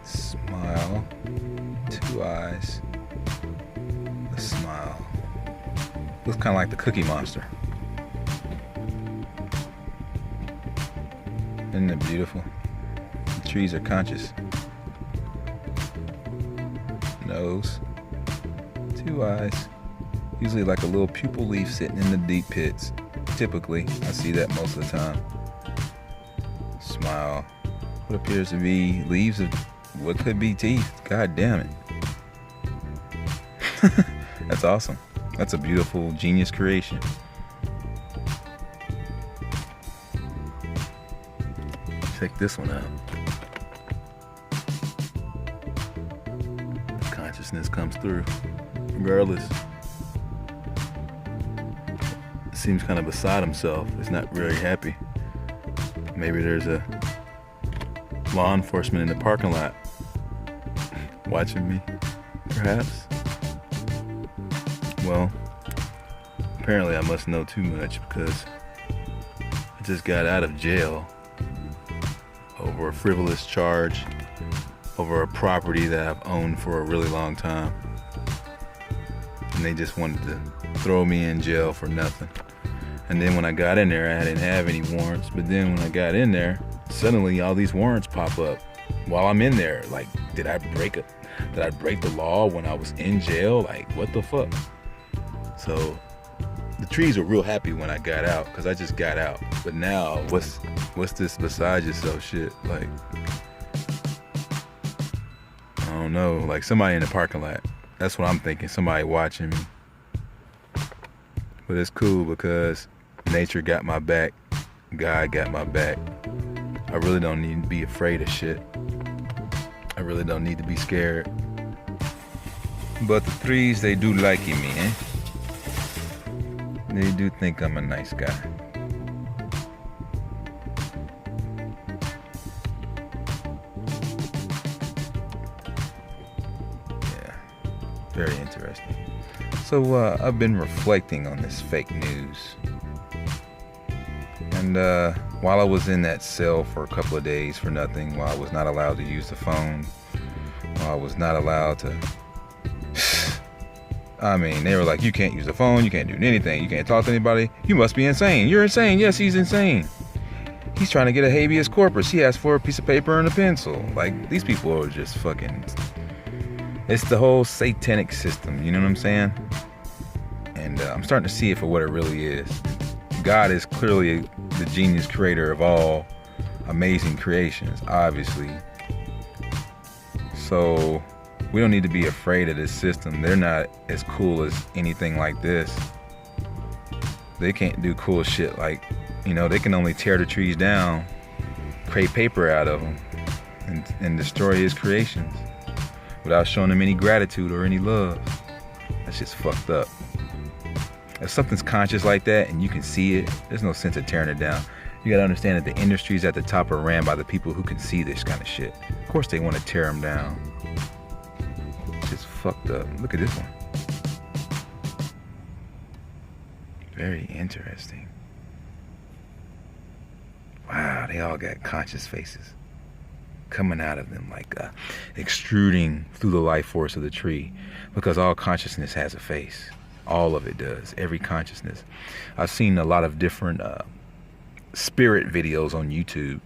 Smile. 2 eyes. A smile. Looks kind of like the Cookie Monster. Isn't it beautiful? The trees are conscious. Nose. 2 eyes. Usually like a little pupil leaf sitting in the deep pits. Typically, I see that most of the time. Smile. What appears to be leaves of what could be teeth. God damn it. That's awesome. That's a beautiful genius creation. Check this one out. Consciousness comes through regardless. Seems kind of beside himself. He's not very happy. Maybe there's a law enforcement in the parking lot watching me, perhaps. Well, apparently I must know too much because I just got out of jail over a frivolous charge over a property that I've owned for a really long time. And they just wanted to throw me in jail for nothing. And then when I got in there, I didn't have any warrants. But then when I got in there, suddenly all these warrants pop up while I'm in there. Like, did I break the law when I was in jail? Like, what the fuck? So the trees were real happy when I got out because I just got out. But now, what's this beside yourself shit? Like, I don't know. Like somebody in the parking lot. That's what I'm thinking. Somebody watching me. But it's cool because nature got my back. God got my back. I really don't need to be afraid of shit. I really don't need to be scared. But the trees, they do like me, eh? They do think I'm a nice guy. Yeah, very interesting. So I've been reflecting on this fake news. And while I was in that cell for a couple of days for nothing, while I was not allowed to use the phone, while I was not allowed to... I mean, they were like, you can't use the phone, you can't do anything, you can't talk to anybody, you must be insane. You're insane. Yes, he's insane. He's trying to get a habeas corpus. He asked for a piece of paper and a pencil. Like, these people are just fucking... It's the whole satanic system, you know what I'm saying? And I'm starting to see it for what it really is. God is clearly the genius creator of all amazing creations, obviously. So we don't need to be afraid of this system. They're not as cool as anything like this. They can't do cool shit like, you know, they can only tear the trees down, create paper out of them, and destroy his creations without showing them any gratitude or any love. That's just fucked up. If something's conscious like that and you can see it, there's no sense of tearing it down. You gotta understand that the industries at the top are ran by the people who can see this kind of shit. Of course they want to tear them down. It's just fucked up. Look at this one. Very interesting. Wow, they all got conscious faces coming out of them, like extruding through the life force of the tree, because all consciousness has a face. All of it does. Every consciousness. I've seen a lot of different spirit videos on YouTube,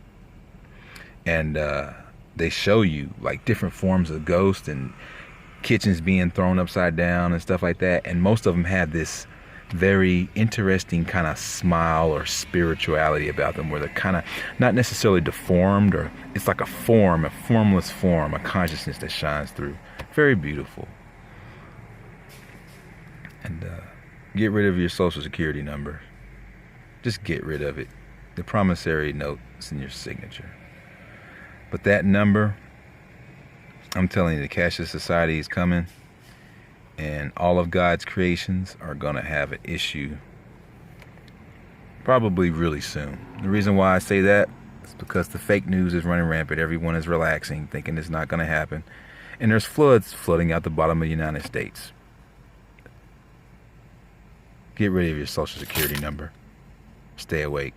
and they show you like different forms of ghosts and kitchens being thrown upside down and stuff like that, and most of them have this very interesting kind of smile or spirituality about them, where they're kind of not necessarily deformed, or it's like a form, a formless form, a consciousness that shines through. Very beautiful. And get rid of your social security number. Just get rid of it. The promissory note is in your signature. But that number, I'm telling you, the cashless society is coming, and all of God's creations are going to have an issue probably really soon. The reason why I say that is because the fake news is running rampant. Everyone is relaxing, thinking it's not going to happen. And there's floods flooding out the bottom of the United States. Get rid of your social security number. Stay awake.